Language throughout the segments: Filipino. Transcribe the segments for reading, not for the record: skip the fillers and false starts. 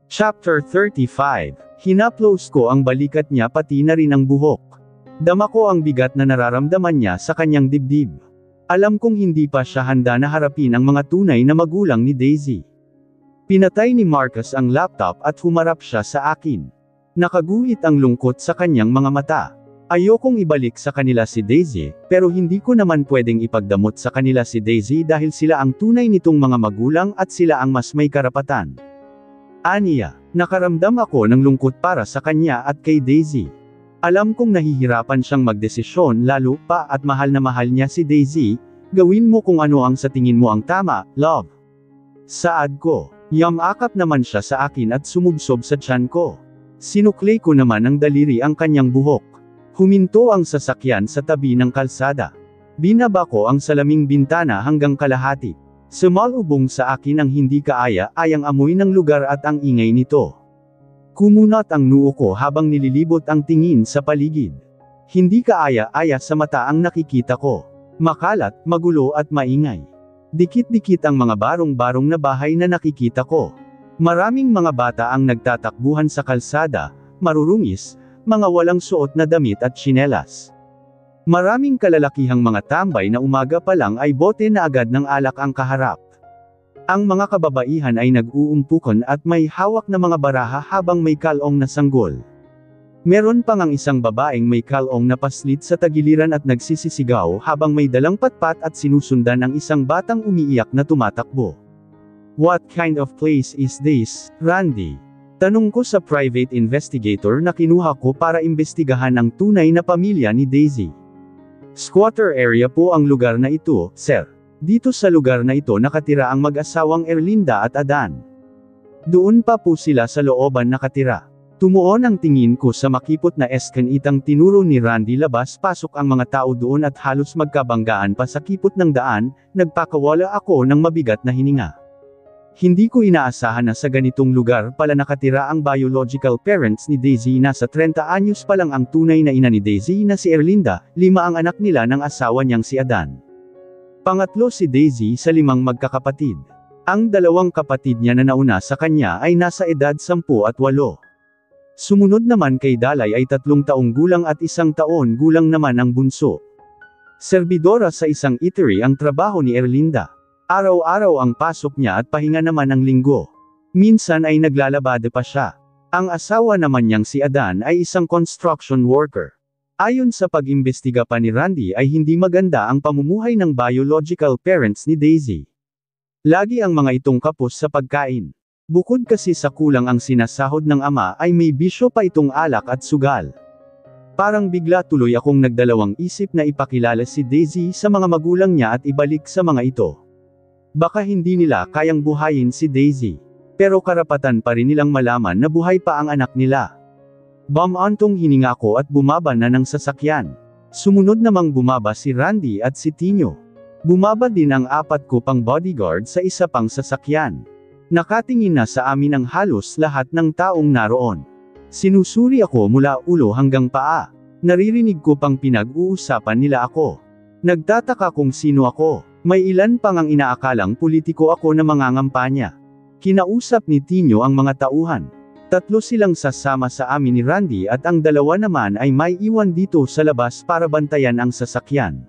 Chapter 35. Hinaplos ko ang balikat niya pati na rin ang buhok. Dama ko ang bigat na nararamdaman niya sa kanyang dibdib. Alam kong hindi pa siya handa na harapin ang mga tunay na magulang ni Daisy. Pinatay ni Marcus ang laptop at humarap siya sa akin. Nakaguhit ang lungkot sa kanyang mga mata. Ayokong ibalik sa kanila si Daisy, pero hindi ko naman pwedeng ipagdamot sa kanila si Daisy dahil sila ang tunay nitong mga magulang at sila ang mas may karapatan. Aniya, nakaramdam ako ng lungkot para sa kanya at kay Daisy. Alam kong nahihirapan siyang magdesisyon lalo pa at mahal na mahal niya si Daisy. Gawin mo kung ano ang sa tingin mo ang tama, love. Saad ko. Yamakap naman siya sa akin at sumubsob sa tiyan ko. Sinuklay ko naman ng daliri ang kanyang buhok. Huminto ang sasakyan sa tabi ng kalsada. Binaba ko ang salaming bintana hanggang kalahati. Sumalubong sa akin ang hindi kaaya-ayang amoy ng lugar at ang ingay nito. Kumunat ang noo ko habang nililibot ang tingin sa paligid. Hindi kaaya-aya sa mata ang nakikita ko. Makalat, magulo at maingay. Dikit-dikit ang mga barong-barong na bahay na nakikita ko. Maraming mga bata ang nagtatakbuhan sa kalsada, marurungis, mga walang suot na damit at tsinelas. Maraming kalalakihang mga tambay na umaga pa lang ay bote na agad ng alak ang kaharap. Ang mga kababaihan ay nag-uumpukan at may hawak na mga baraha habang may kalong na sanggol. Meron pang ang isang babaeng may kalong na paslit sa tagiliran at nagsisisigaw habang may dalang patpat at sinusundan ang isang batang umiiyak na tumatakbo. What kind of place is this, Randy? Tanong ko sa private investigator na kinuha ko para imbestigahan ang tunay na pamilya ni Daisy. Squatter area po ang lugar na ito, sir. Dito sa lugar na ito nakatira ang mag-asawang Erlinda at Adan. Doon pa po sila sa looban nakatira. Tumuon ang tingin ko sa makipot na eskanitang tinuro ni Randy labas-pasok ang mga tao doon at halos magkabanggaan pa sa kipot ng daan, nagpakawala ako ng mabigat na hininga. Hindi ko inaasahan na sa ganitong lugar pala nakatira ang biological parents ni Daisy. Nasa 30 anyos pa lang ang tunay na ina ni Daisy na si Erlinda, 5 ang anak nila ng asawa niyang si Adan. Pangatlo si Daisy sa 5 magkakapatid. Ang 2 kapatid niya na nauna sa kanya ay nasa edad 10 at 8. Sumunod naman kay Dalay ay 3 taong gulang at 1 taon gulang naman ang bunso. Serbidora sa isang eatery ang trabaho ni Erlinda. Araw-araw ang pasok niya at pahinga naman ang linggo. Minsan ay naglalabada pa siya. Ang asawa naman niyang si Adan ay isang construction worker. Ayon sa pag-imbestiga pa ni Randy ay hindi maganda ang pamumuhay ng biological parents ni Daisy. Lagi ang mga itong kapos sa pagkain. Bukod kasi sa kulang ang sinasahod ng ama ay may bisyo pa itong alak at sugal. Parang bigla tuloy akong nagdalawang isip na ipakilala si Daisy sa mga magulang niya at ibalik sa mga ito. Baka hindi nila kayang buhayin si Daisy. Pero karapatan pa rin nilang malaman na buhay pa ang anak nila. Bumantong hininga ko at bumaba na ng sasakyan. Sumunod namang bumaba si Randy at si Tino. Bumaba din ang 4 ko pang bodyguard sa isa pang sasakyan. Nakatingin na sa amin ang halos lahat ng taong naroon. Sinusuri ako mula ulo hanggang paa. Naririnig ko pang pinag-uusapan nila ako. Nagtataka kung sino ako. May ilan pang ang inaakalang politiko ako na mangangampanya. Kinausap ni Tino ang mga tauhan. 3 silang sasama sa amin ni Randy at ang 2 naman ay may iwan dito sa labas para bantayan ang sasakyan.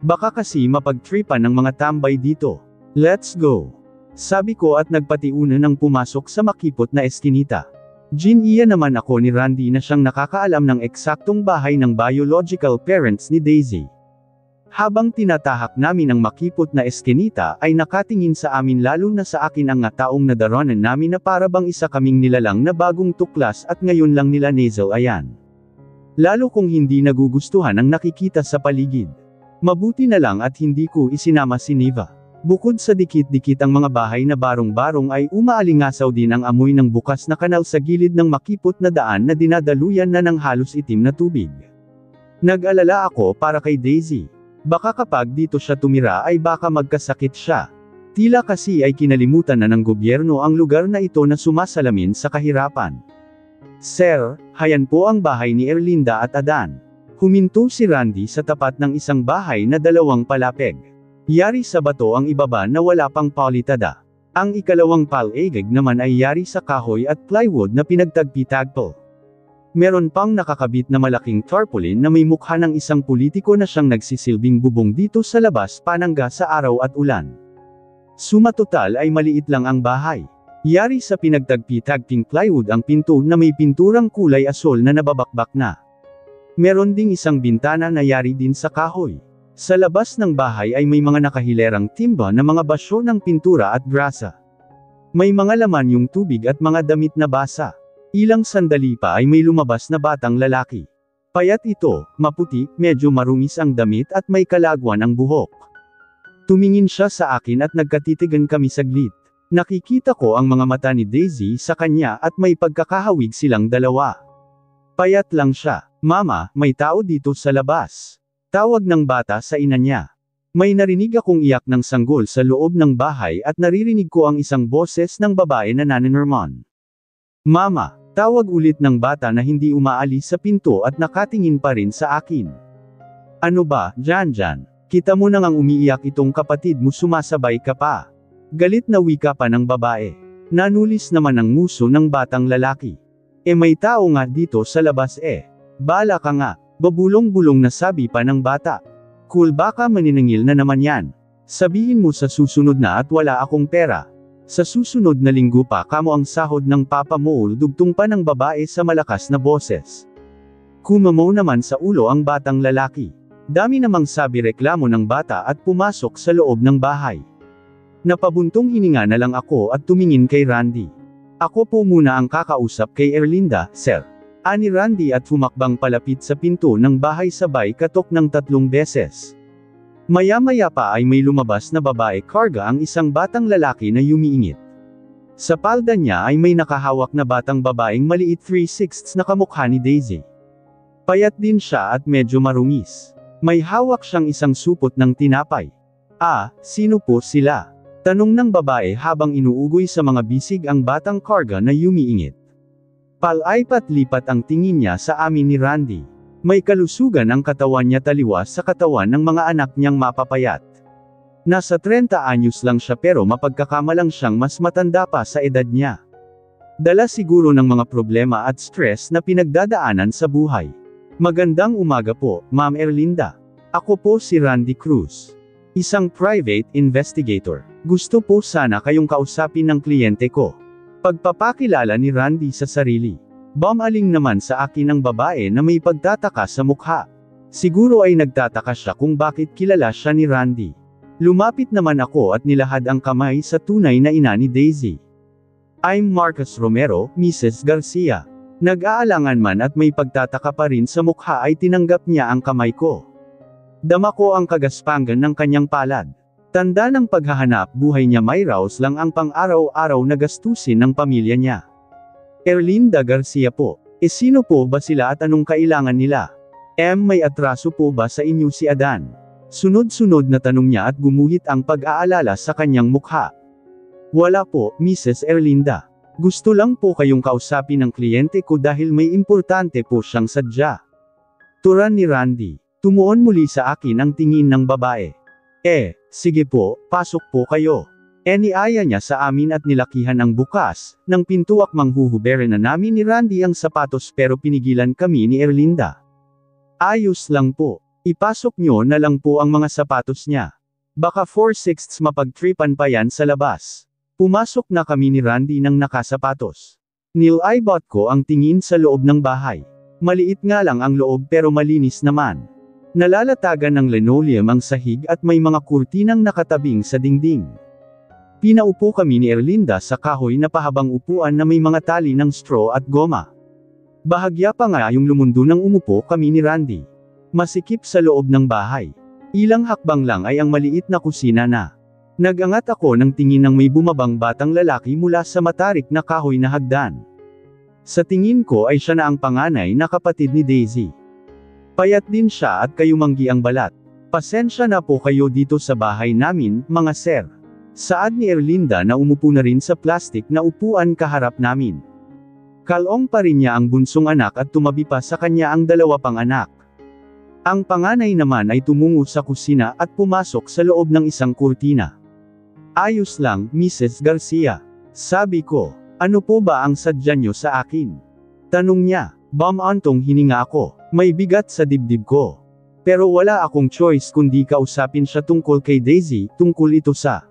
Baka kasi mapagtripan ng mga tambay dito. Let's go. Sabi ko at nagpatiuna ng pumasok sa makipot na eskinita. Giniya naman ako ni Randy na siyang nakakaalam ng eksaktong bahay ng biological parents ni Daisy. Habang tinatahak namin ang makipot na eskinita ay nakatingin sa amin lalo na sa akin ang taong nadaranan namin na para bang isa kaming nilalang na bagong tuklas at ngayon lang nila nasal ayan. Lalo kung hindi nagugustuhan ang nakikita sa paligid. Mabuti na lang at hindi ko isinama si Neva. Bukod sa dikit-dikit ang mga bahay na barong-barong ay umaalingasaw din ang amoy ng bukas na kanal sa gilid ng makipot na daan na dinadaluyan na ng halos itim na tubig. Nag-alala ako para kay Daisy. Baka kapag dito siya tumira ay baka magkasakit siya. Tila kasi ay kinalimutan na ng gobyerno ang lugar na ito na sumasalamin sa kahirapan. Sir, hayan po ang bahay ni Erlinda at Adan. Huminto si Randy sa tapat ng isang bahay na 2 palapeg. Yari sa bato ang ibaba na wala pang politada. Ang ikalawang palaigig naman ay yari sa kahoy at plywood na pinagtagpi-tagpo. Meron pang nakakabit na malaking tarpaulin na may mukha ng isang politiko na siyang nagsisilbing bubong dito sa labas panangga sa araw at ulan. Sumatotal ay maliit lang ang bahay. Yari sa pinagtagpi-tagping plywood ang pinto na may pinturang kulay asol na nababakbak na. Meron ding isang bintana na yari din sa kahoy. Sa labas ng bahay ay may mga nakahilerang timba na mga basyo ng pintura at grasa. May mga laman yung tubig at mga damit na basa. Ilang sandali pa ay may lumabas na batang lalaki. Payat ito, maputi, medyo marungis ang damit at may kalagwan ang buhok. Tumingin siya sa akin at nagkatitigan kami saglit. Nakikita ko ang mga mata ni Daisy sa kanya at may pagkakahawig silang dalawa. Payat lang siya. Mama, may tao dito sa labas. Tawag ng bata sa ina niya. May narinig akong iyak ng sanggol sa loob ng bahay at naririnig ko ang isang boses ng babae na naninirmon. Mama, tawag ulit ng bata na hindi umaalis sa pinto at nakatingin pa rin sa akin. Ano ba, Janjan? Kita mo nang ang umiiyak itong kapatid mo, sumasabay ka pa. Galit na wika pa ng babae. Nanulis naman ang nguso ng batang lalaki. May tao nga dito sa labas Bala ka nga. Babulong-bulong na sabi pa ng bata. Cool, baka maniningil na naman yan. Sabihin mo sa susunod na at wala akong pera. Sa susunod na linggo pa kamo ang sahod ng papa mo, dugtong pa ng babae sa malakas na boses. Kumamo naman sa ulo ang batang lalaki. Dami namang sabi reklamo ng bata at pumasok sa loob ng bahay. Napabuntong hininga na lang ako at tumingin kay Randy. Ako po muna ang kakausap kay Erlinda, sir. Ani Randy at humakbang palapit sa pinto ng bahay sabay katok ng 3 beses. Maya-maya pa ay may lumabas na babae, karga ang isang batang lalaki na yumiingit. Sa palda niya ay may nakahawak na batang babaeng maliit 3/6 na kamukha ni Daisy. Payat din siya at medyo marungis. May hawak siyang isang supot ng tinapay. Sino po sila? Tanong ng babae habang inuugoy sa mga bisig ang batang karga na yumiingit. Palaipat-lipat ang tingin niya sa amin ni Randy. May kalusugan ang katawan niya taliwas sa katawan ng mga anak niyang mapapayat. Nasa 30 anyos lang siya pero mapagkakamalang siyang mas matanda pa sa edad niya. Dala siguro ng mga problema at stress na pinagdadaanan sa buhay. Magandang umaga po, Ma'am Erlinda. Ako po si Randy Cruz. Isang private investigator. Gusto po sana kayong kausapin ng kliyente ko. Pagpapakilala ni Randy sa sarili. Bumaling naman sa akin ang babae na may pagtataka sa mukha. Siguro ay nagtataka siya kung bakit kilala siya ni Randy. Lumapit naman ako at nilahad ang kamay sa tunay na ina ni Daisy. I'm Marcus Romero, Mrs. Garcia. Nag-aalangan man at may pagtataka pa rin sa mukha ay tinanggap niya ang kamay ko. Dama ko ang kagaspangan ng kanyang palad. Tanda ng paghahanap buhay niya, may raos lang ang pang-araw-araw na gastusin ng pamilya niya. Erlinda Garcia po. Sino po ba sila at anong kailangan nila? May atraso po ba sa inyo si Adan? Sunod-sunod na tanong niya at gumuhit ang pag-aalala sa kanyang mukha. Wala po, Mrs. Erlinda. Gusto lang po kayong kausapin ng kliyente ko dahil may importante po siyang sadya. Turan ni Randy. Tumuon muli sa akin ang tingin ng babae. Sige po, pasok po kayo. Niaya niya sa amin at nilakihan ang bukas ng pinto at manghuhuberin na namin ni Randy ang sapatos pero pinigilan kami ni Erlinda. Ayos lang po. Ipasok nyo na lang po ang mga sapatos niya. Baka 4/6 mapagtripan pa yan sa labas. Pumasok na kami ni Randy ng nakasapatos. Nilibot ko ang tingin sa loob ng bahay. Maliit nga lang ang loob pero malinis naman. Nalalatagan ng linoleum ang sahig at may mga kurtinang nakatabing sa dingding. Pinaupo kami ni Erlinda sa kahoy na pahabang upuan na may mga tali ng straw at goma. Bahagya pa nga yung lumundo nang umupo kami ni Randy. Masikip sa loob ng bahay. Ilang hakbang lang ay ang maliit na kusina na. Nagangat ako ng tingin ng may bumabang batang lalaki mula sa matarik na kahoy na hagdan. Sa tingin ko ay siya na ang panganay na kapatid ni Daisy. Payat din siya at kayumanggi ang balat. Pasensya na po kayo dito sa bahay namin, mga sir. Saad ni Erlinda na umupo na rin sa plastik na upuan kaharap namin. Kalong pa rin niya ang bunsong anak at tumabi pa sa kanya ang 2 pang anak. Ang panganay naman ay tumungo sa kusina at pumasok sa loob ng isang kurtina. Ayos lang, Mrs. Garcia. Sabi ko, ano po ba ang sadya nyo sa akin? Tanong niya, bumantong hininga ako, may bigat sa dibdib ko. Pero wala akong choice kundi kausapin siya tungkol kay Daisy, tungkol ito sa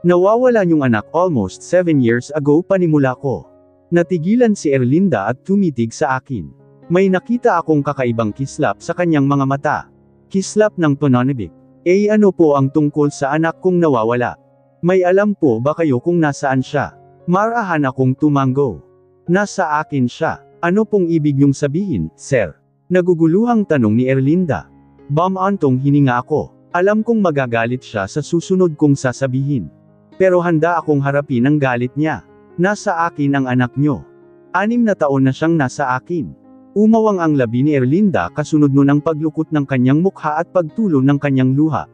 nawawala niyong anak almost 7 years ago panimula ko. Natigilan si Erlinda at tumitig sa akin. May nakita akong kakaibang kislap sa kanyang mga mata. Kislap ng pananabik. Ano po ang tungkol sa anak kong nawawala? May alam po ba kayo kung nasaan siya? Marahan akong tumango. Nasa akin siya. Ano pong ibig niyong sabihin, sir? Naguguluhang tanong ni Erlinda. Bumantong hininga ako. Alam kong magagalit siya sa susunod kong sasabihin. Pero handa akong harapin ang galit niya. Nasa akin ang anak niyo. 6 na taon na siyang nasa akin. Umawang ang labi ni Erlinda kasunod nun ang paglukot ng kanyang mukha at pagtulo ng kanyang luha.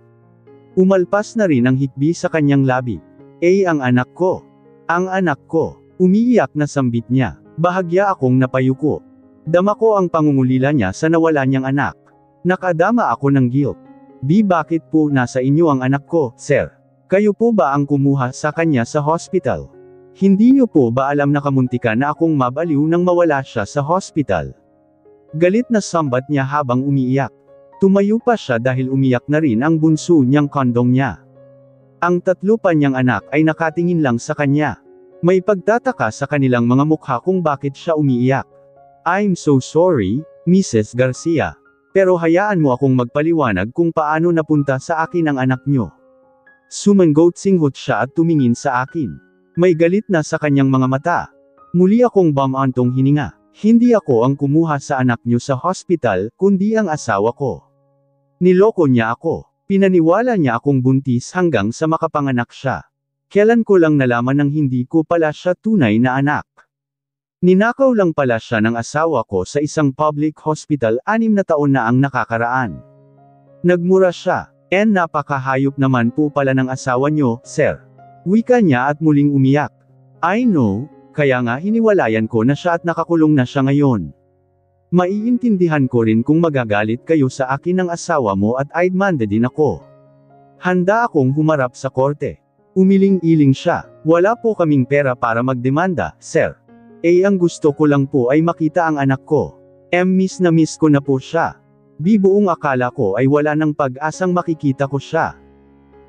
Umalpas na rin ang hikbi sa kanyang labi. Ang anak ko. Ang anak ko. Umiiyak na sambit niya. Bahagya akong napayuko. Dama ko ang pangungulila niya sa nawala niyang anak. Nakadama ako ng guilt. Bakit po nasa inyo ang anak ko, sir? Kayo po ba ang kumuha sa kanya sa hospital? Hindi niyo po ba alam na kamuntikan na akong mabaliw nang mawala siya sa hospital? Galit na sambat niya habang umiiyak. Tumayo pa siya dahil umiyak na rin ang bunso niyang kondong niya. Ang 3 pa niyang anak ay nakatingin lang sa kanya. May pagtataka sa kanilang mga mukha kung bakit siya umiiyak. I'm so sorry, Mrs. Garcia. Pero hayaan mo akong magpaliwanag kung paano napunta sa akin ang anak niyo. Sumanggot-singhot siya at tumingin sa akin. May galit na sa kanyang mga mata. Muli akong bumantong hininga. Hindi ako ang kumuha sa anak niyo sa hospital, kundi ang asawa ko. Niloko niya ako. Pinaniwala niya akong buntis hanggang sa makapanganak siya. Kailan ko lang nalaman nang hindi ko pala siya tunay na anak. Ninakaw lang pala siya ng asawa ko sa isang public hospital 6 na taon na ang nakakaraan. Nagmura siya. Napakahayop naman po pala ng asawa niyo, sir. Wika niya at muling umiyak. I know, kaya nga hiniwalayan ko na siya at nakakulong na siya ngayon. Maiintindihan ko rin kung magagalit kayo sa akin ng asawa mo at I'd manda din ako. Handa akong humarap sa korte. Umiling-iling siya. Wala po kaming pera para magdemanda, sir. Ang gusto ko lang po ay makita ang anak ko. Miss na miss ko na po siya. Buong akala ko ay wala ng pag-asang makikita ko siya.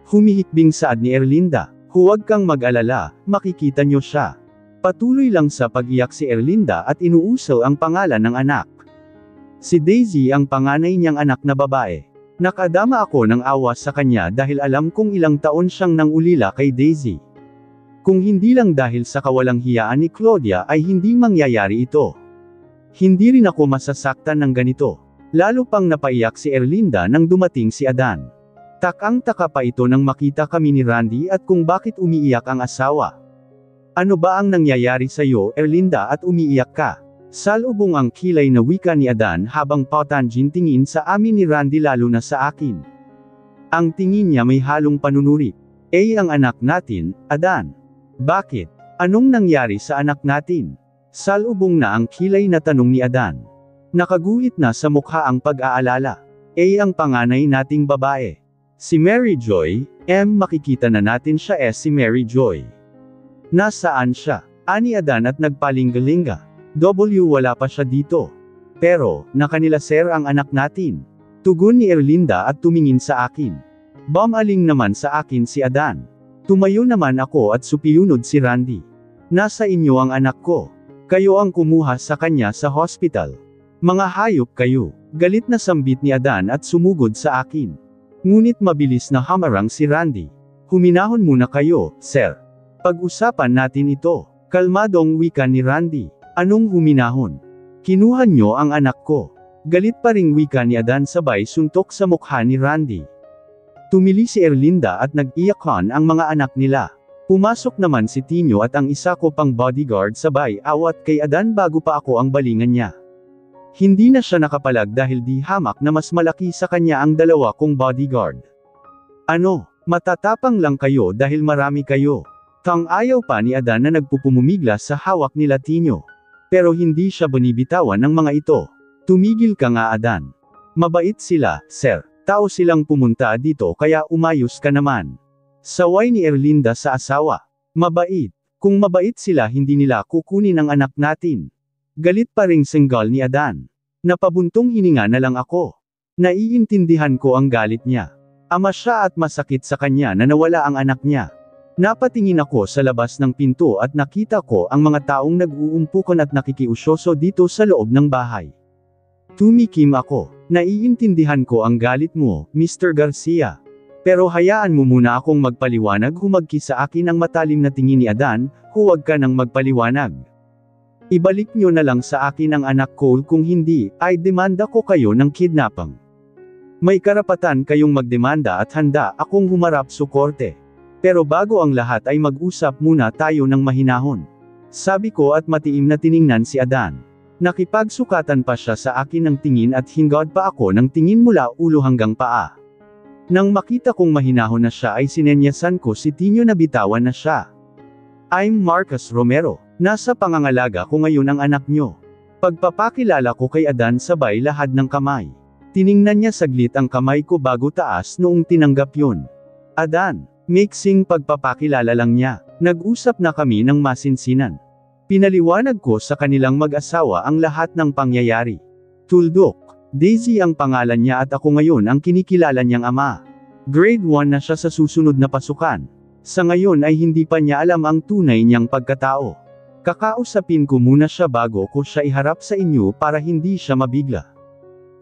Humihikbing saad ni Erlinda. Huwag kang mag-alala, makikita niyo siya. Patuloy lang sa pag-iyak si Erlinda at inuusaw ang pangalan ng anak. Si Daisy ang panganay niyang anak na babae. Nakadama ako ng awa sa kanya dahil alam kong ilang taon siyang nangulila kay Daisy. Kung hindi lang dahil sa kawalang hiyaan ni Claudia ay hindi mangyayari ito. Hindi rin ako masasaktan ng ganito. Lalo pang napaiyak si Erlinda nang dumating si Adan. Takang-taka pa ito nang makita kami ni Randy at kung bakit umiiyak ang asawa. Ano ba ang nangyayari sa iyo, Erlinda, at umiiyak ka? Salubong ang kilay na wika ni Adan habang patanjin tingin sa amin ni Randy lalo na sa akin. Ang tingin niya may halong panunuri. Ang anak natin, Adan. Bakit? Anong nangyari sa anak natin? Salubong na ang kilay na tanong ni Adan. Nakaguhit na sa mukha ang pag-aalala. Ang panganay nating babae. Si Mary Joy, makikita na natin siya si Mary Joy. Nasaan siya? Ani Adan at nagpalingalinga. Wala pa siya dito. Pero, nakanila sir ang anak natin. Tugon ni Erlinda at tumingin sa akin. Bumaling naman sa akin si Adan. Tumayo naman ako at supiyunod si Randy. Nasa inyo ang anak ko. Kayo ang kumuha sa kanya sa hospital. Mga hayop kayo. Galit na sambit ni Adan at sumugod sa akin. Ngunit mabilis na hamarang si Randy. Huminahon muna kayo, sir. Pag-usapan natin ito. Kalmadong wika ni Randy. Anong huminahon? Kinuha niyo ang anak ko. Galit pa ring wika ni Adan sabay suntok sa mukha ni Randy. Tumili si Erlinda at nag-iyakan ang mga anak nila. Pumasok naman si Tino at ang isa ko pang bodyguard sabay awat kay Adan bago pa ako ang balingan niya. Hindi na siya nakapalag dahil di hamak na mas malaki sa kanya ang 2 kong bodyguard. Ano, matatapang lang kayo dahil marami kayo. Ayaw pa ni Adan na nagpupumumigla sa hawak nila Tino. Pero hindi siya binibitawan ng mga ito. Tumigil ka nga Adan. Mabait sila, sir. Tao silang pumunta dito kaya umayos ka naman. Saway ni Erlinda sa asawa. Mabait. Kung mabait sila hindi nila kukunin ang anak natin. Galit pa ring single ni Adan. Napabuntong hininga na lang ako. Naiintindihan ko ang galit niya. Ama siya at masakit sa kanya na nawala ang anak niya. Napatingin ako sa labas ng pinto at nakita ko ang mga taong nag-uumpukan at nakikiusyoso dito sa loob ng bahay. Tumikim ako. Naiintindihan ko ang galit mo, Mr. Garcia. Pero hayaan mo muna akong magpaliwanag. Humagki sa akin ang matalim na tingin ni Adan, huwag ka nang magpaliwanag. Ibalik nyo na lang sa akin ang anak ko, kung hindi, ay demanda ko kayo ng kidnapping. May karapatan kayong magdemanda at handa akong humarap sa korte. Pero bago ang lahat ay mag-usap muna tayo ng mahinahon. Sabi ko at matiim na tiningnan si Adan. Nakipagsukatan pa siya sa akin ng tingin at hingad pa ako ng tingin mula ulo hanggang paa. Nang makita kong mahinahon na siya ay sinenyasan ko si Tino na bitawan na siya. I'm Marcus Romero. Nasa pangangalaga ko ngayon ang anak nyo. Pagpapakilala ko kay Adan sabay lahad ng kamay. Tiningnan niya saglit ang kamay ko bago taas noong tinanggap yun. Adan, mixing pagpapakilala lang niya. Nag-usap na kami ng masinsinan. Pinaliwanag ko sa kanilang mag-asawa ang lahat ng pangyayari. Tuldok, Daisy ang pangalan niya at ako ngayon ang kinikilala niyang ama. Grade 1 na siya sa susunod na pasukan. Sa ngayon ay hindi pa niya alam ang tunay niyang pagkatao. Kakausapin ko muna siya bago ko siya iharap sa inyo para hindi siya mabigla.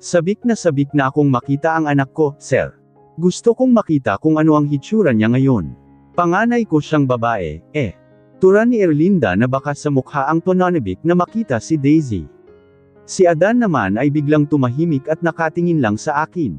Sabik na akong makita ang anak ko, sir. Gusto kong makita kung ano ang hitsura niya ngayon. Panganay ko siyang babae, Turan ni Erlinda na baka sa mukha ang pananabik na makita si Daisy. Si Adan naman ay biglang tumahimik at nakatingin lang sa akin.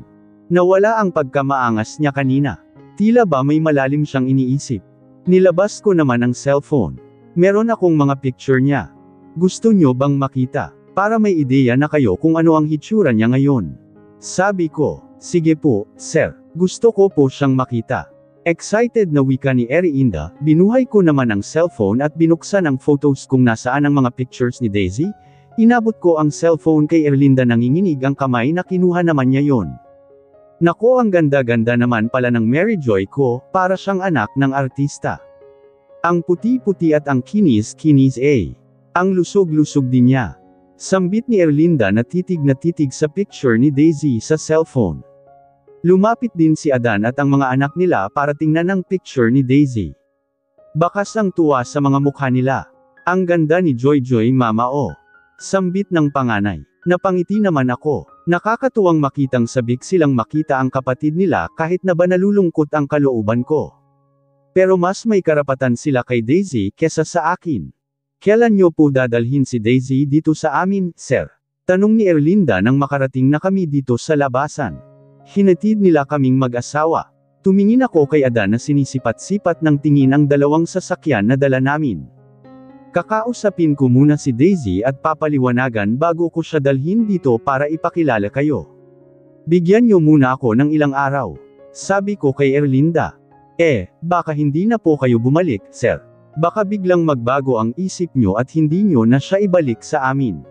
Nawala ang pagkamaangas niya kanina. Tila ba may malalim siyang iniisip. Nilabas ko naman ang cellphone. Meron akong mga picture niya. Gusto nyo bang makita? Para may ideya na kayo kung ano ang hitsura niya ngayon. Sabi ko, sige po, sir. Gusto ko po siyang makita. Excited na wika ni Erlinda, binuhay ko naman ang cellphone at binuksan ang photos kung nasaan ang mga pictures ni Daisy. Inabot ko ang cellphone kay Erlinda, nanginginig ang kamay na kinuha naman niya yon. Nako, ang ganda-ganda naman pala ng Mary Joy ko, para siyang anak ng artista. Ang puti-puti at ang kinis-kinis Ang lusog-lusog din niya. Sambit ni Erlinda na titig sa picture ni Daisy sa cellphone. Lumapit din si Adan at ang mga anak nila para tingnan ang picture ni Daisy. Bakas ang tuwa sa mga mukha nila. Ang ganda ni Joy mama Sambit ng panganay. Napangiti naman ako. Nakakatuwang makitang sabik silang makita ang kapatid nila kahit na ba nalulungkot ang kalooban ko. Pero mas may karapatan sila kay Daisy kesa sa akin. Kailan nyo po dadalhin si Daisy dito sa amin, sir? Tanong ni Erlinda nang makarating na kami dito sa labasan. Hinatid nila kaming mag-asawa. Tumingin ako kay Adan na sinisipat-sipat ng tingin ang dalawang sasakyan na dala namin. Kakausapin ko muna si Daisy at papaliwanagan bago ko siya dalhin dito para ipakilala kayo. Bigyan nyo muna ako ng ilang araw. Sabi ko kay Erlinda. Baka hindi na po kayo bumalik, sir. Baka biglang magbago ang isip nyo at hindi nyo na siya ibalik sa amin.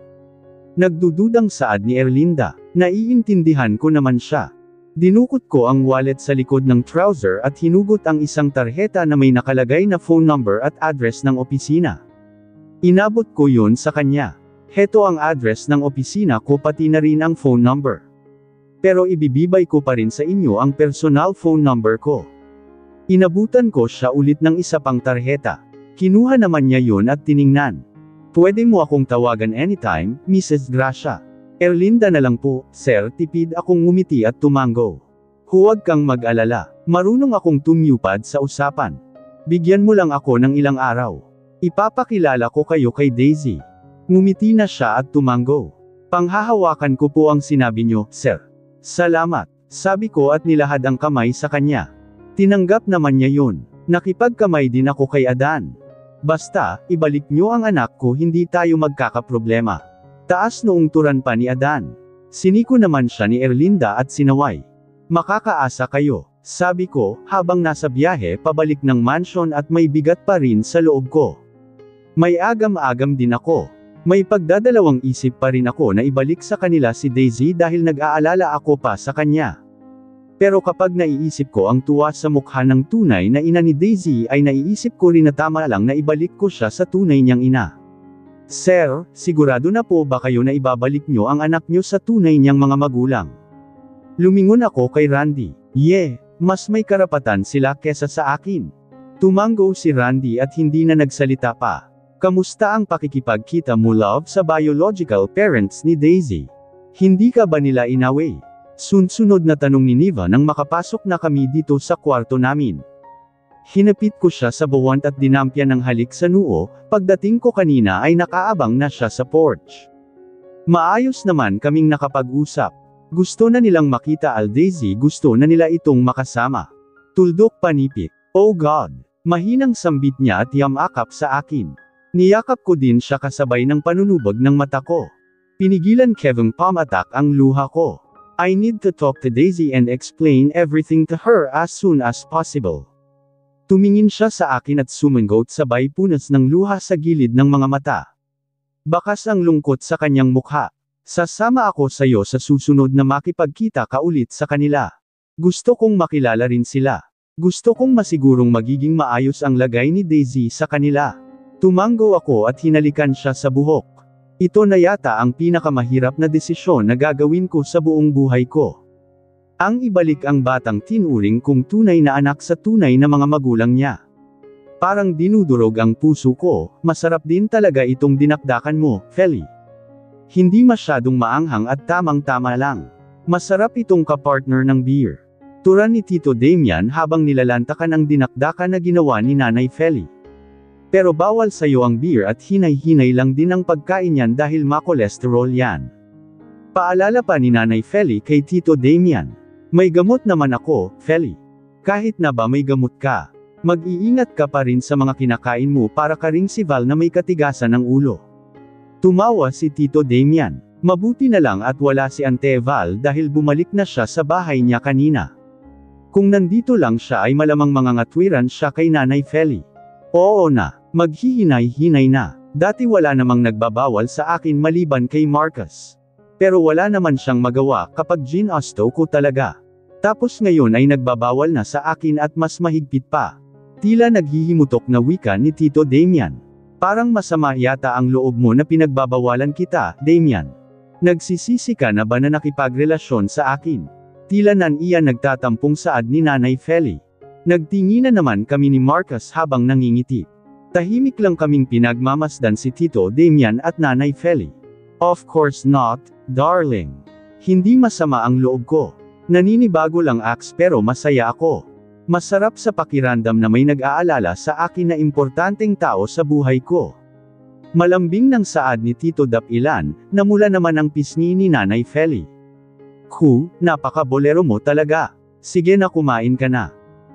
Nagdududang saad ni Erlinda. Naiintindihan ko naman siya. Dinukot ko ang wallet sa likod ng trouser at hinugot ang isang tarheta na may nakalagay na phone number at address ng opisina. Inabot ko yun sa kanya. Heto ang address ng opisina ko pati na rin ang phone number. Pero ibibibay ko pa rin sa inyo ang personal phone number ko. Inabutan ko siya ulit ng isa pang tarheta. Kinuha naman niya yun at tiningnan. Pwede mo akong tawagan anytime, Mrs. Gracia. Erlinda na lang po, sir. Tipid akong ngumiti at tumango. Huwag kang mag-alala. Marunong akong tumupad sa usapan. Bigyan mo lang ako ng ilang araw. Ipapakilala ko kayo kay Daisy. Ngumiti na siya at tumango. Panghahawakan ko po ang sinabi nyo, sir. Salamat. Sabi ko at nilahad ang kamay sa kanya. Tinanggap naman niya yun. Nakipagkamay din ako kay Adan. Basta, ibalik nyo ang anak ko, hindi tayo magkakaproblema. Taas noong turan pa ni Adan. Siniko naman siya ni Erlinda at sinaway. Makakaasa kayo. Sabi ko, habang nasa biyahe pabalik ng mansion at may bigat pa rin sa loob ko. May agam-agam din ako. May pagdadalawang isip pa rin ako na ibalik sa kanila si Daisy dahil nag-aalala ako pa sa kanya. Pero kapag naiisip ko ang tuwa sa mukha ng tunay na ina ni Daisy ay naiisip ko rin na tama lang na ibalik ko siya sa tunay niyang ina. Sir, sigurado na po ba kayo na ibabalik niyo ang anak niyo sa tunay niyang mga magulang? Lumingon ako kay Randy. Mas may karapatan sila kesa sa akin. Tumango si Randy at hindi na nagsalita pa. Kamusta ang pakikipagkita mo, love, sa biological parents ni Daisy? Hindi ka ba nila inaway? Sunod na tanong ni Niva nang makapasok na kami dito sa kwarto namin. Hinapit ko siya sa bawant at dinampyan ng halik sa noo. Pagdating ko kanina ay nakaabang na siya sa porch. Maayos naman kaming nakapag-usap. Gusto na nilang makita al Daisy, gusto na nila itong makasama. Tuldok panipik. Oh God! Mahinang sambit niya at yamakap sa akin. Niyakap ko din siya kasabay ng panunubog ng mata ko. Pinigilan Kevin pamatak ang luha ko. I need to talk to Daisy and explain everything to her as soon as possible. Tumingin siya sa akin at sumangot sabay punas ng luha sa gilid ng mga mata. Bakas ang lungkot sa kanyang mukha. Sasama ako sa iyo sa susunod na makipagkita ka ulit sa kanila. Gusto kong makilala rin sila. Gusto kong masigurong magiging maayos ang lagay ni Daisy sa kanila. Tumango ako at hinalikan siya sa buhok. Ito na yata ang pinakamahirap na desisyon na gagawin ko sa buong buhay ko. Ang ibalik ang batang tinuring kong tunay na anak sa tunay na mga magulang niya. Parang dinudurog ang puso ko, masarap din talaga itong dinakdakan mo, Feli. Hindi masyadong maanghang at tamang-tama lang. Masarap itong kapartner ng beer. Turan ni Tito Damian habang nilalantakan ang dinakdakan na ginawa ni Nanay Feli. Pero bawal sayo ang beer at hinay-hinay lang din ang pagkain yan dahil makolesterol yan. Paalala pa ni Nanay Feli kay Tito Damian. May gamot naman ako, Feli. Kahit na ba may gamot ka, mag-iingat ka pa rin sa mga kinakain mo para ka ring si Val na may katigasan ng ulo. Tumawa si Tito Damian. Mabuti na lang at wala si Ante Val dahil bumalik na siya sa bahay niya kanina. Kung nandito lang siya ay malamang mangangatwiran siya kay Nanay Feli. Oo na, maghihinay-hinay na. Dati wala namang nagbabawal sa akin maliban kay Marcus. Pero wala naman siyang magawa kapag ginasto ko talaga. Tapos ngayon ay nagbabawal na sa akin at mas mahigpit pa. Tila naghihimutok na wika ni Tito Damian. Parang masama yata ang loob mo na pinagbabawalan kita, Damian. Nagsisisi ka na ba na nakipagrelasyon sa akin? Tila iyan nagtatampong saad ni Nanay Feli. Nagtinginan naman kami ni Marcus habang nangingiti. Tahimik lang kaming pinagmamasdan si Tito Damian at Nanay Feli. Of course not, darling. Hindi masama ang loob ko. Naninibago lang pero masaya ako. Masarap sa pakiramdam na may nag-aalala sa akin na importanteng tao sa buhay ko. Malambing ng saad ni Tito Dapilan, namula naman ang pisngi ni Nanay Feli. Napaka-bolero mo talaga. Sige na, kumain ka na.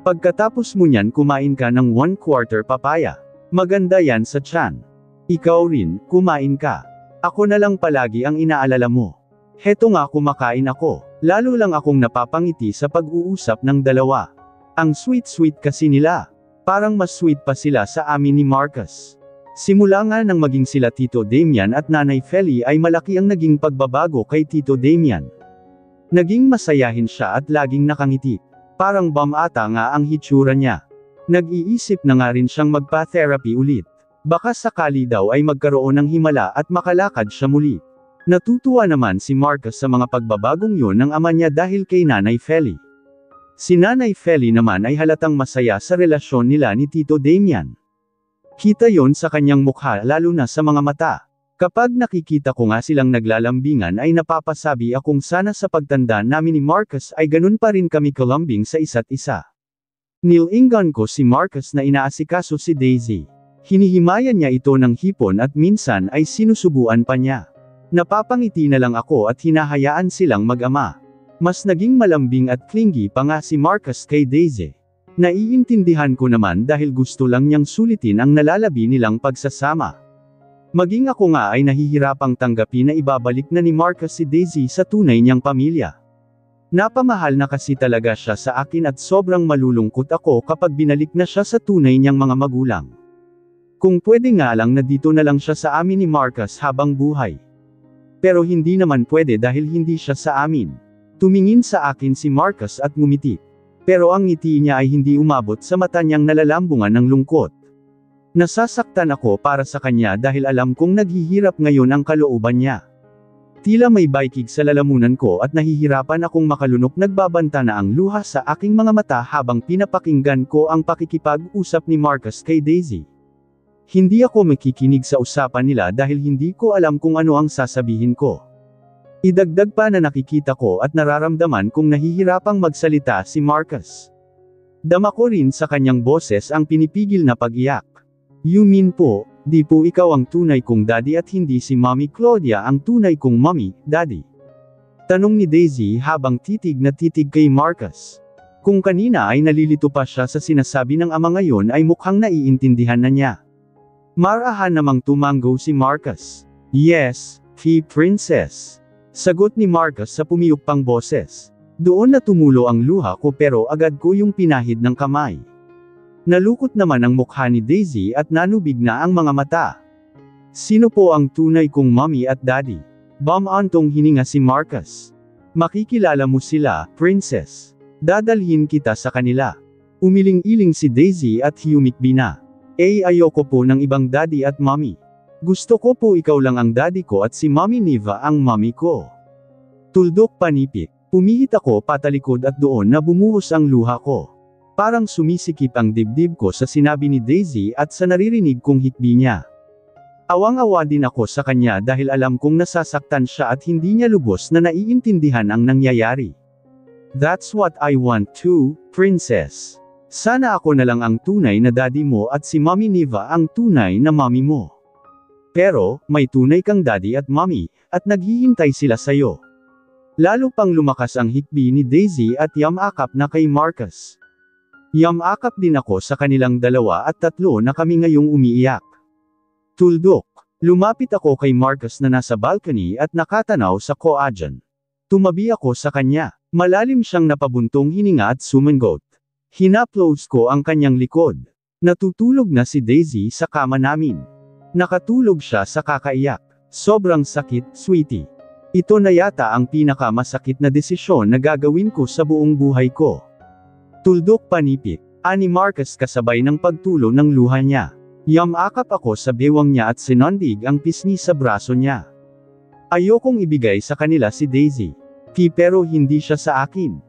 Pagkatapos mo niyan kumain ka ng 1/4 papaya. Maganda yan sa tiyan. Ikaw rin, kumain ka. Ako na lang palagi ang inaalala mo. Heto nga kumakain ako. Lalo lang akong napapangiti sa pag-uusap ng dalawa. Ang sweet-sweet kasi nila. Parang mas sweet pa sila sa amin ni Marcus. Simula nga nang maging sila Tito Damian at Nanay Feli ay malaki ang naging pagbabago kay Tito Damian. Naging masayahin siya at laging nakangiti. Parang ata nga ang hitsura niya. Nag-iisip na nga rin siyang magpa-therapy ulit. Baka sakali daw ay magkaroon ng himala at makalakad siya muli. Natutuwa naman si Marcus sa mga pagbabagong yun ng ama niya dahil kay Nanay Feli. Si Nanay Feli naman ay halatang masaya sa relasyon nila ni Tito Damian. Kita yon sa kanyang mukha lalo na sa mga mata. Kapag nakikita ko nga silang naglalambingan ay napapasabi akong sana sa pagtanda namin ni Marcus ay ganun pa rin kami kalambing sa isa't isa. Nilingan ko si Marcus na inaasikaso si Daisy. Hinihimayan niya ito ng hipon at minsan ay sinusubuan pa niya. Napapangiti na lang ako at hinahayaan silang mag-ama. Mas naging malambing at clingy pa nga si Marcus kay Daisy. Naiintindihan ko naman dahil gusto lang niyang sulitin ang nalalabi nilang pagsasama. Maging ako nga ay nahihirapang tanggapin na ibabalik na ni Marcus si Daisy sa tunay niyang pamilya. Napamahal na kasi talaga siya sa akin at sobrang malulungkot ako kapag binalik na siya sa tunay niyang mga magulang. Kung pwede nga lang na dito na lang siya sa amin ni Marcus habang buhay. Pero hindi naman pwede dahil hindi siya sa amin. Tumingin sa akin si Marcus at ngumiti. Pero ang ngiti niya ay hindi umabot sa mata niyang nalalambungan ng lungkot. Nasasaktan ako para sa kanya dahil alam kong naghihirap ngayon ang kalooban niya. Tila may baykig sa lalamunan ko at nahihirapan akong makalunok, nagbabanta na ang luha sa aking mga mata habang pinapakinggan ko ang pakikipag-usap ni Marcus kay Daisy. Hindi ako makikinig sa usapan nila dahil hindi ko alam kung ano ang sasabihin ko. Idagdag pa na nakikita ko at nararamdaman kong nahihirapang magsalita si Marcus. Dama ko rin sa kanyang boses ang pinipigil na pag-iyak. You mean po, di po ikaw ang tunay kong daddy at hindi si Mommy Claudia ang tunay kong mommy, daddy? Tanong ni Daisy habang titig na titig kay Marcus. Kung kanina ay nalilito pa siya sa sinasabi ng ama, ngayon ay mukhang naiintindihan na niya. Marahan namang tumanggo si Marcus. Yes, princess. Sagot ni Marcus sa pumiyok pang boses. Doon na tumulo ang luha ko pero agad ko yung pinahid ng kamay. Nalukot naman ang mukha ni Daisy at nanubig na ang mga mata. Sino po ang tunay kong mommy at daddy? Bumantong hininga si Marcus. Makikilala mo sila, princess. Dadalhin kita sa kanila. Umiling-iling si Daisy at humikbi na. Ayoko po ng ibang daddy at mommy. Gusto ko po ikaw lang ang daddy ko at si Mommy Neva ang mommy ko. Tuldok panipik. Pumihit ako patalikod at doon na bumuhos ang luha ko. Parang sumisikip ang dibdib ko sa sinabi ni Daisy at sa naririnig kong hikbi niya. Awang-awa din ako sa kanya dahil alam kong nasasaktan siya at hindi niya lubos na naiintindihan ang nangyayari. That's what I want too, princess. Sana ako na lang ang tunay na daddy mo at si Mommy Neva ang tunay na mommy mo. Pero, may tunay kang daddy at mommy, at naghihintay sila sayo. Lalo pang lumakas ang hikbi ni Daisy at yamakap na kay Marcus. Yamakap din ako sa kanilang dalawa at tatlo na kami ngayong umiiyak. Tuldok. Lumapit ako kay Marcus na nasa balcony at nakatanaw sa koadyan. Tumabi ako sa kanya. Malalim siyang napabuntong hininga at sumangot. Hinaplos ko ang kanyang likod. Natutulog na si Daisy sa kama namin. Nakatulog siya sa kakaiyak. Sobrang sakit, sweetie. Ito na yata ang pinakamasakit na desisyon na gagawin ko sa buong buhay ko. Tuldok panipik. Ani Marcus kasabay ng pagtulo ng luha niya. Yamakap ako sa bewang niya at sinandig ang pisngi sa braso niya. Ayokong ibigay sa kanila si Daisy. Pero hindi siya sa akin.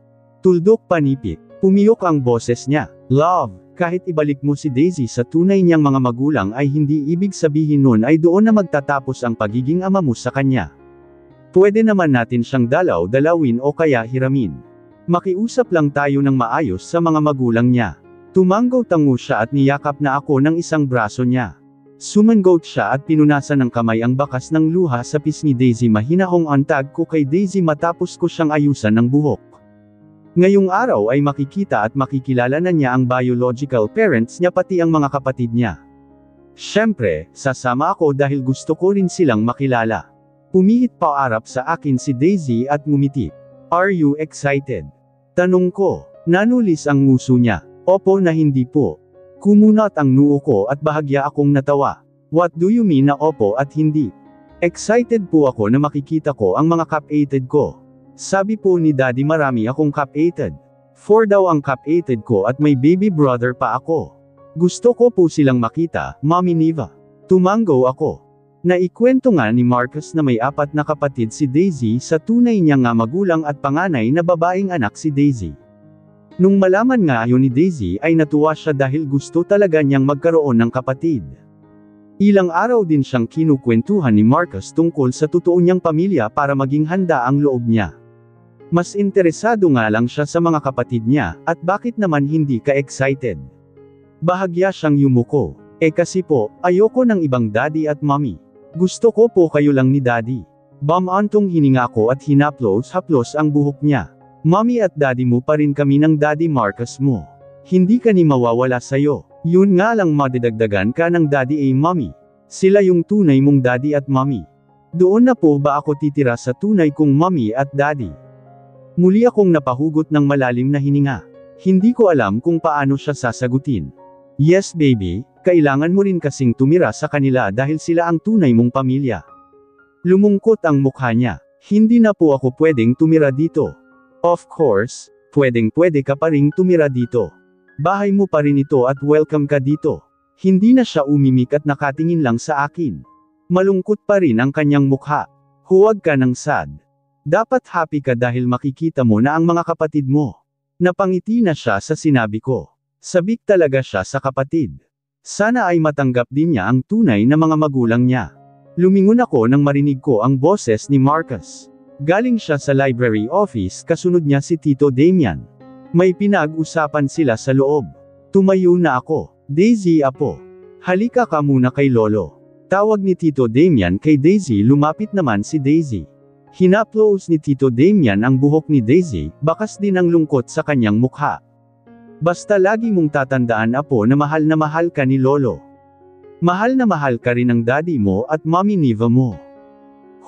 Tuldok panipik. Pumiyok ang boses niya. Love, kahit ibalik mo si Daisy sa tunay niyang mga magulang ay hindi ibig sabihin nun ay doon na magtatapos ang pagiging ama mo sa kanya. Pwede naman natin siyang dalaw-dalawin o kaya hiramin. Makiusap lang tayo ng maayos sa mga magulang niya. Tumanggaw-tango siya at niyakap na ako ng isang braso niya. Sumangot siya at pinunasan ng kamay ang bakas ng luha sa pisngi Daisy. Mahinahong antag ko kay Daisy matapos ko siyang ayusan ng buhok. Ngayong araw ay makikita at makikilala na niya ang biological parents niya pati ang mga kapatid niya. Siyempre, sasama ako dahil gusto ko rin silang makilala. Pumihit paarap sa akin si Daisy at ngumiti. Are you excited? Tanong ko. Nanulis ang nguso niya. Opo na hindi po. Kumunat ang noo ko at bahagya akong natawa. What do you mean na opo at hindi? Excited po ako na makikita ko ang mga kapatid ko. Sabi po ni Daddy marami akong kapatid. 4 daw ang kapatid ko at may baby brother pa ako. Gusto ko po silang makita, Mommy Neva. Tumanggo ako. Naikwento nga ni Marcus na may 4 na kapatid si Daisy sa tunay niya nga magulang at panganay na babaeng anak si Daisy. Nung malaman nga yun ni Daisy ay natuwa siya dahil gusto talaga niyang magkaroon ng kapatid. Ilang araw din siyang kinukwentuhan ni Marcus tungkol sa totoo niyang pamilya para maging handa ang loob niya. Mas interesado nga lang siya sa mga kapatid niya, at bakit naman hindi ka excited? Bahagya siyang yumuko. Kasi po, ayoko ng ibang daddy at mommy. Gusto ko po kayo lang ni daddy. Bumantong hininga ko at hinaplos-haplos ang buhok niya. Mommy at daddy mo pa rin kami ng daddy Marcus mo. Hindi ka ni mawawala sayo. Yun nga lang madidagdagan ka ng daddy mommy. Sila yung tunay mong daddy at mommy. Doon na po ba ako titira sa tunay kong mommy at daddy? Muli akong napahugot ng malalim na hininga. Hindi ko alam kung paano siya sasagutin. Yes baby, kailangan mo rin kasing tumira sa kanila dahil sila ang tunay mong pamilya. Lumungkot ang mukha niya. Hindi na po ako pwedeng tumira dito. Of course, pwedeng-pwede ka pa ring tumira dito. Bahay mo pa rin ito at welcome ka dito. Hindi na siya umimik at nakatingin lang sa akin. Malungkot pa rin ang kanyang mukha. Huwag ka ng sad. Dapat happy ka dahil makikita mo na ang mga kapatid mo. Napangiti na siya sa sinabi ko. Sabik talaga siya sa kapatid. Sana ay matanggap din niya ang tunay na mga magulang niya. Lumingon ako nang marinig ko ang boses ni Marcus. Galing siya sa library office kasunod niya si Tito Damian. May pinag-usapan sila sa loob. Tumayo na ako. Daisy apo. Halika ka muna kay Lolo. Tawag ni Tito Damian kay Daisy, lumapit naman si Daisy. Hinaplos ni Tito Damian ang buhok ni Daisy, bakas din ang lungkot sa kanyang mukha. Basta lagi mong tatandaan apo na mahal ka ni Lolo. Mahal na mahal ka rin ng daddy mo at mommy Niva mo.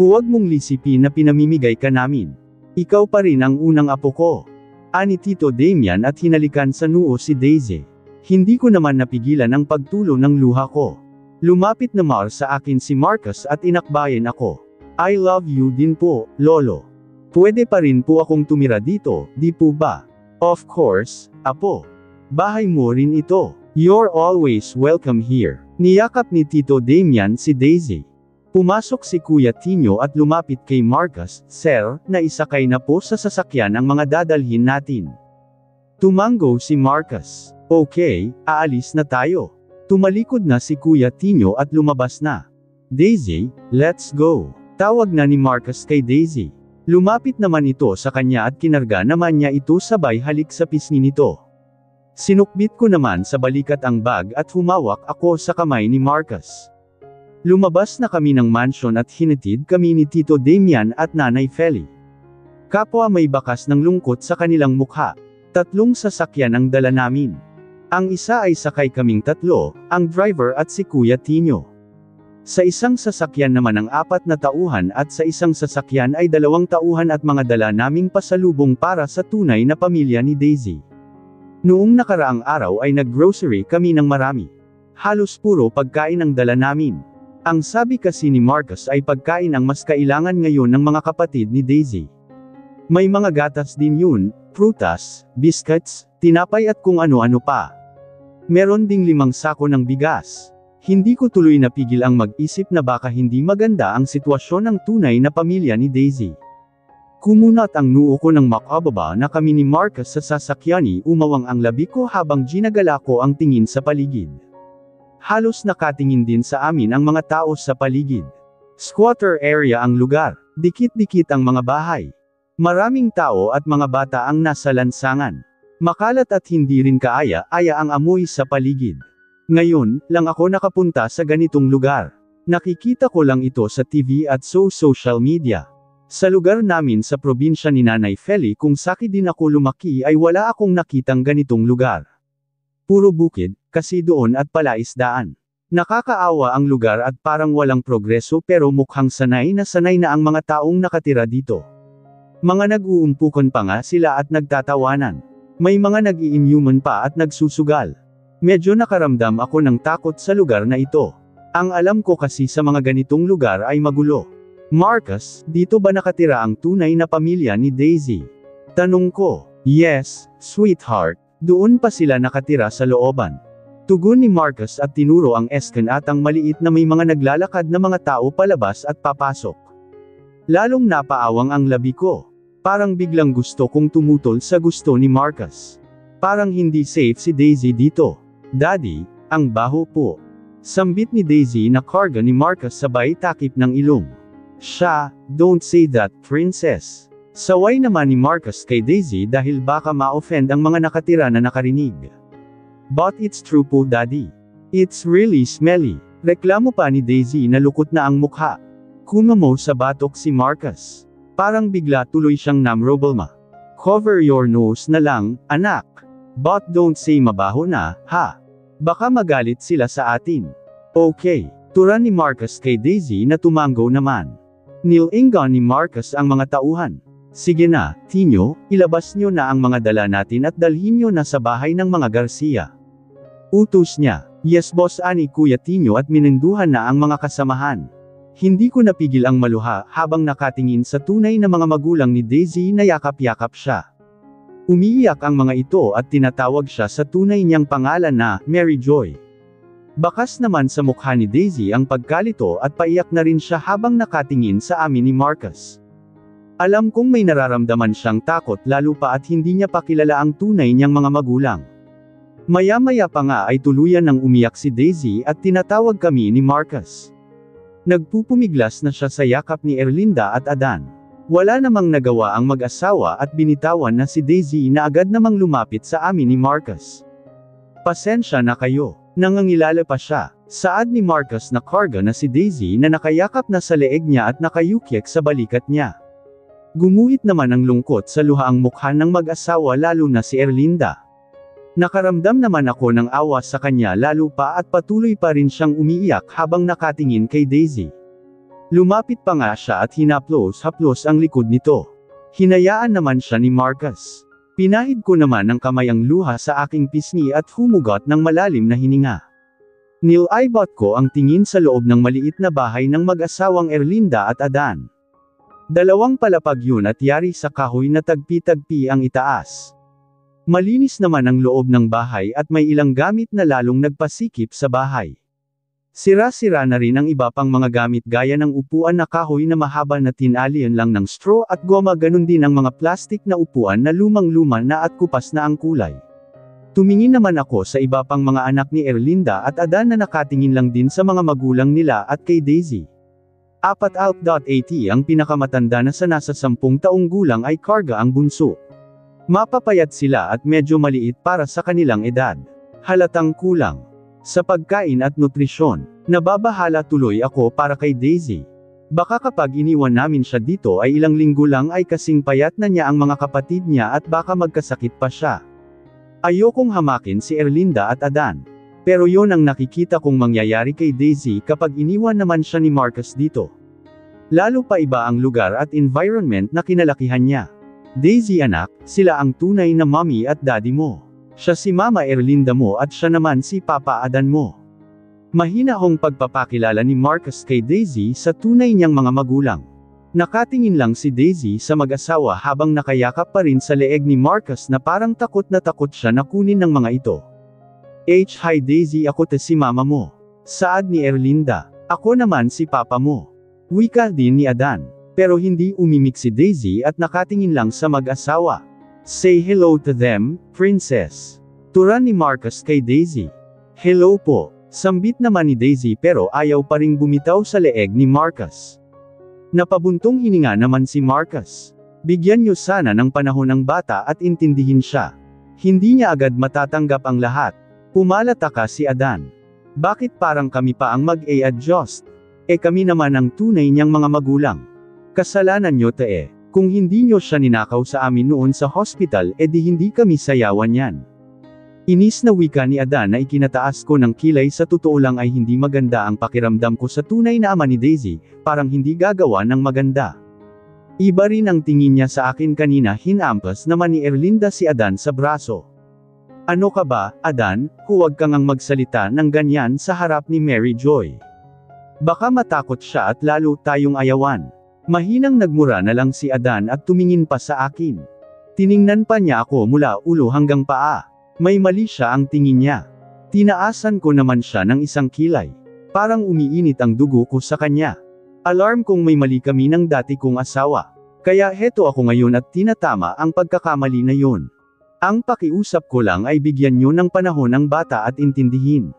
Huwag mong lisipin na pinamimigay ka namin. Ikaw pa rin ang unang apo ko. Ani Tito Damian at hinalikan sa noo si Daisy. Hindi ko naman napigilan ang pagtulo ng luha ko. Lumapit na sa akin si Marcus at inakbayan ako. I love you din po, Lolo. Pwede pa rin po akong tumira dito, di po ba? Of course, apo. Bahay mo rin ito. You're always welcome here. Niyakap ni Tito Damian si Daisy. Pumasok si Kuya Tino at lumapit kay Marcus. Sir, naisakay na po sa sasakyan ang mga dadalhin natin. Tumango si Marcus. Okay, aalis na tayo. Tumalikod na si Kuya Tino at lumabas na. Daisy, let's go. Tawag na ni Marcus kay Daisy. Lumapit naman ito sa kanya at kinarga naman niya ito sabay halik sa pisngi nito. Sinukbit ko naman sa balikat ang bag at humawak ako sa kamay ni Marcus. Lumabas na kami ng mansion at hinatid kami ni Tito Damian at Nanay Feli. Kapwa may bakas ng lungkot sa kanilang mukha. 3 sasakyan ang dala namin. Ang isa ay sakay kaming 3, ang driver at si Kuya Tino. Sa isang sasakyan naman ang 4 na tauhan at sa isang sasakyan ay 2 tauhan at mga dala naming pasalubong para sa tunay na pamilya ni Daisy. Noong nakaraang araw ay nag-grocery kami ng marami. Halos puro pagkain ang dala namin. Ang sabi kasi ni Marcus ay pagkain ang mas kailangan ngayon ng mga kapatid ni Daisy. May mga gatas din yun, prutas, biscuits, tinapay at kung ano-ano pa. Meron ding 5 sako ng bigas. Hindi ko tuloy napigil ang mag-isip na baka hindi maganda ang sitwasyon ng tunay na pamilya ni Daisy. Kumunat ang noo ko ng makababa na kami ni Marcus sa sasakyani, umawang ang labi ko habang ginagala ko ang tingin sa paligid. Halos nakatingin din sa amin ang mga tao sa paligid. Squatter area ang lugar, dikit-dikit ang mga bahay. Maraming tao at mga bata ang nasa lansangan. Makalat at hindi rin kaaya-aya ang amoy sa paligid. Ngayon, lang ako nakapunta sa ganitong lugar. Nakikita ko lang ito sa TV at social media. Sa lugar namin sa probinsya ni Nanay Feli kung saki din ako lumaki ay wala akong nakitang ganitong lugar. Puro bukid, kasi doon at palaisdaan. Nakakaawa ang lugar at parang walang progreso pero mukhang sanay na ang mga taong nakatira dito. Mga nag-uumpukan pa nga sila at nagtatawanan. May mga nag-iinuman pa at nagsusugal. Medyo nakaramdam ako ng takot sa lugar na ito. Ang alam ko kasi sa mga ganitong lugar ay magulo. Marcus, dito ba nakatira ang tunay na pamilya ni Daisy? Tanong ko. Yes, sweetheart. Doon pa sila nakatira sa looban. Tugon ni Marcus at tinuro ang eskan at ang maliit na may mga naglalakad na mga tao palabas at papasok. Lalong napaawang ang labi ko. Parang biglang gusto kong tumutol sa gusto ni Marcus. Parang hindi safe si Daisy dito. Daddy, ang baho po. Sambit ni Daisy na karga ni Marcus sabay takip ng ilong. Siya, don't say that, princess. Saway naman ni Marcus kay Daisy dahil baka ma-offend ang mga nakatira na nakarinig. But it's true po daddy. It's really smelly. Reklamo pa ni Daisy na lukot na ang mukha. Kumamo sa batok si Marcus. Parang bigla tuloy siyang namrobalma. Cover your nose na lang, anak. But don't say mabaho na, ha? Baka magalit sila sa atin. Okay. Turan ni Marcus kay Daisy na tumango naman. Nilingan ni Marcus ang mga tauhan. Sige na, Tino, ilabas nyo na ang mga dala natin at dalhin nyo na sa bahay ng mga Garcia. Utos niya. Yes boss ani Kuya Tino at minenduhan na ang mga kasamahan. Hindi ko napigil ang maluha habang nakatingin sa tunay na mga magulang ni Daisy na yakap-yakap siya. Umiiyak ang mga ito at tinatawag siya sa tunay niyang pangalan na, Mary Joy. Bakas naman sa mukha ni Daisy ang pagkalito at paiyak na rin siya habang nakatingin sa amin ni Marcus. Alam kong may nararamdaman siyang takot lalo pa at hindi niya pa kilala ang tunay niyang mga magulang. Maya-maya pa nga ay tuluyan ng umiyak si Daisy at tinatawag kami ni Marcus. Nagpupumiglas na siya sa yakap ni Erlinda at Adan. Wala namang nagawa ang mag-asawa at binitawan na si Daisy na agad namang lumapit sa amin ni Marcus. Pasensya na kayo, nangangilala pa siya. Saad ni Marcus na karga na si Daisy na nakayakap na sa leeg niya at nakayukyek sa balikat niya. Gumuhit naman ang lungkot sa luha ang mukha ng mag-asawa lalo na si Erlinda. Nakaramdam naman ako ng awa sa kanya lalo pa at patuloy pa rin siyang umiiyak habang nakatingin kay Daisy. Lumapit pa nga siya at hinaplos-haplos ang likod nito. Hinayaan naman siya ni Marcus. Pinahid ko naman ng kamay ang luha sa aking pisngi at humugot ng malalim na hininga. Nilaybot ko ang tingin sa loob ng maliit na bahay ng mag-asawang Erlinda at Adan. Dalawang palapag yun at yari sa kahoy na tagpi-tagpi ang itaas. Malinis naman ang loob ng bahay at may ilang gamit na lalong nagpasikip sa bahay. Sira-sira na rin ang iba pang mga gamit gaya ng upuan na kahoy na mahaba na tinalian lang ng straw at goma, ganun din ang mga plastik na upuan na lumang-luma na at kupas na ang kulay. Tumingin naman ako sa iba pang mga anak ni Erlinda at Adan na nakatingin lang din sa mga magulang nila at kay Daisy. 4.80 ang pinakamatanda na sa nasa 10 taong gulang ay karga ang bunso. Mapapayat sila at medyo maliit para sa kanilang edad. Halatang kulang sa pagkain at nutrisyon. Nababahala tuloy ako para kay Daisy. Baka kapag iniwan namin siya dito ay ilang linggo lang ay kasing payat na niya ang mga kapatid niya at baka magkasakit pa siya. Ayokong hamakin si Erlinda at Adan. Pero yon ang nakikita kong mangyayari kay Daisy kapag iniwan naman siya ni Marcus dito. Lalo pa iba ang lugar at environment na kinalakihan niya. Daisy anak, sila ang tunay na mommy at daddy mo. Siya si Mama Erlinda mo at siya naman si Papa Adan mo. Mahina hong pagpapakilala ni Marcus kay Daisy sa tunay niyang mga magulang. Nakatingin lang si Daisy sa mag-asawa habang nakayakap pa rin sa leeg ni Marcus na parang takot na takot siya na kunin ng mga ito. Hi Daisy, ako si Mama mo. Saad ni Erlinda. Ako naman si Papa mo. Wika din ni Adan. Pero hindi umimik si Daisy at nakatingin lang sa mag-asawa. Say hello to them, princess. Turan ni Marcus kay Daisy. Hello po. Sambit naman ni Daisy pero ayaw pa ring bumitaw sa leeg ni Marcus. Napabuntong hininga naman si Marcus. Bigyan niyo sana ng panahon ng bata at intindihin siya. Hindi niya agad matatanggap ang lahat. Pumalataka si Adan. Bakit parang kami pa ang mag-a-adjust? Kami naman ang tunay niyang mga magulang. Kasalanan nyo kung hindi nyo siya ninakaw sa amin noon sa hospital di hindi kami sayawan yan. Inis na wika ni Adan na ikinataas ko ng kilay, sa totoo lang ay hindi maganda ang pakiramdam ko sa tunay na ama ni Daisy, parang hindi gagawa ng maganda. Iba rin ang tingin niya sa akin kanina, hinampas naman ni Erlinda si Adan sa braso. Ano ka ba, Adan, huwag kang ang magsalita ng ganyan sa harap ni Mary Joy. Baka matakot siya at lalo tayong ayawan. Mahinang nagmura na lang si Adan at tumingin pa sa akin. Tiningnan pa niya ako mula ulo hanggang paa. May mali siya ang tingin niya. Tinaasan ko naman siya ng isang kilay. Parang umiinit ang dugo ko sa kanya. Alarm kong may mali kami ng dati kong asawa. Kaya heto ako ngayon at tinatama ang pagkakamali na yon. Ang pakiusap ko lang ay bigyan niyo ng panahon ang bata at intindihin.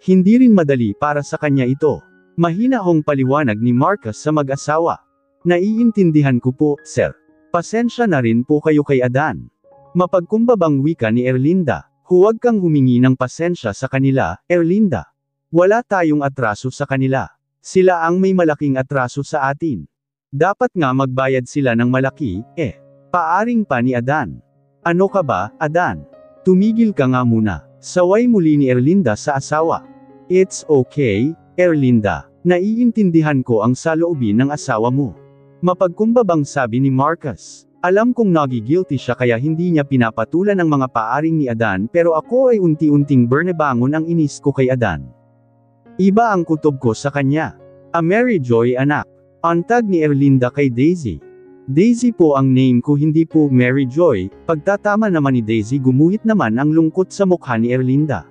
Hindi rin madali para sa kanya ito. Mahina hong paliwanag ni Marcus sa mag-asawa. Naiintindihan ko po, sir. Pasensya na rin po kayo kay Adan. Mapagkumbabang wika ni Erlinda. Huwag kang humingi ng pasensya sa kanila, Erlinda. Wala tayong atraso sa kanila. Sila ang may malaking atraso sa atin. Dapat nga magbayad sila ng malaki, paaring pa ni Adan. Ano ka ba, Adan? Tumigil ka nga muna. Saway muli ni Erlinda sa asawa. It's okay, Erlinda. Naiintindihan ko ang saloobin ng asawa mo. Mapagkumbabang sabi ni Marcus. Alam kong nagigilty siya kaya hindi niya pinapatulan ang mga paaring ni Adan, pero ako ay unti-unting bernebangon ang inis ko kay Adan. Iba ang kutob ko sa kanya. A Mary Joy anak. Antag ni Erlinda kay Daisy. Daisy po ang name ko, hindi po Mary Joy. Pagtatama naman ni Daisy, gumuhit naman ang lungkot sa mukha ni Erlinda.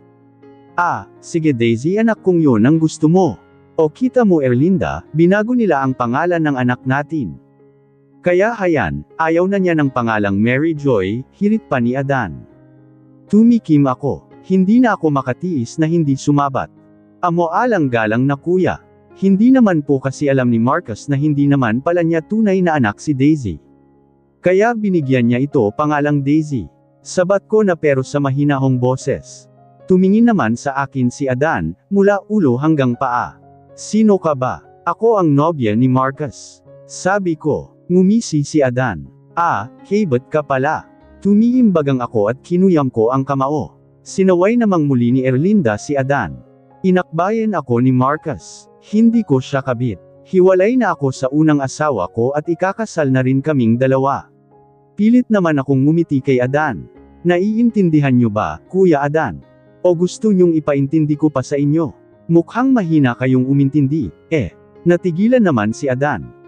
Ah, sige Daisy, anak kong yun ang gusto mo. O kita mo Erlinda, binago nila ang pangalan ng anak natin. Kaya hayan, ayaw na niya ng pangalang Mary Joy, hirit pa ni Adan. Tumikim ako. Hindi na ako makatiis na hindi sumabat. Amo alang-galang na kuya. Hindi naman po kasi alam ni Marcus na hindi naman pala niya tunay na anak si Daisy. Kaya binigyan niya ito pangalang Daisy. Sabat ko na pero sa mahinahong boses. Tumingin naman sa akin si Adan, mula ulo hanggang paa. Sino ka ba? Ako ang nobya ni Marcus. Sabi ko. Ngumisi si Adan. Ah, kebet ka pala. Tumiimbagang ako at kinuyam ko ang kamao. Sinaway namang muli ni Erlinda si Adan. Inakbayan ako ni Marcus. Hindi ko siya kabit. Hiwalay na ako sa unang asawa ko at ikakasal na rin kaming dalawa. Pilit naman akong ngumiti kay Adan. Naiintindihan niyo ba, Kuya Adan? O gusto niyong ipaintindi ko pa sa inyo? Mukhang mahina kayong umintindi. Natigilan naman si Adan.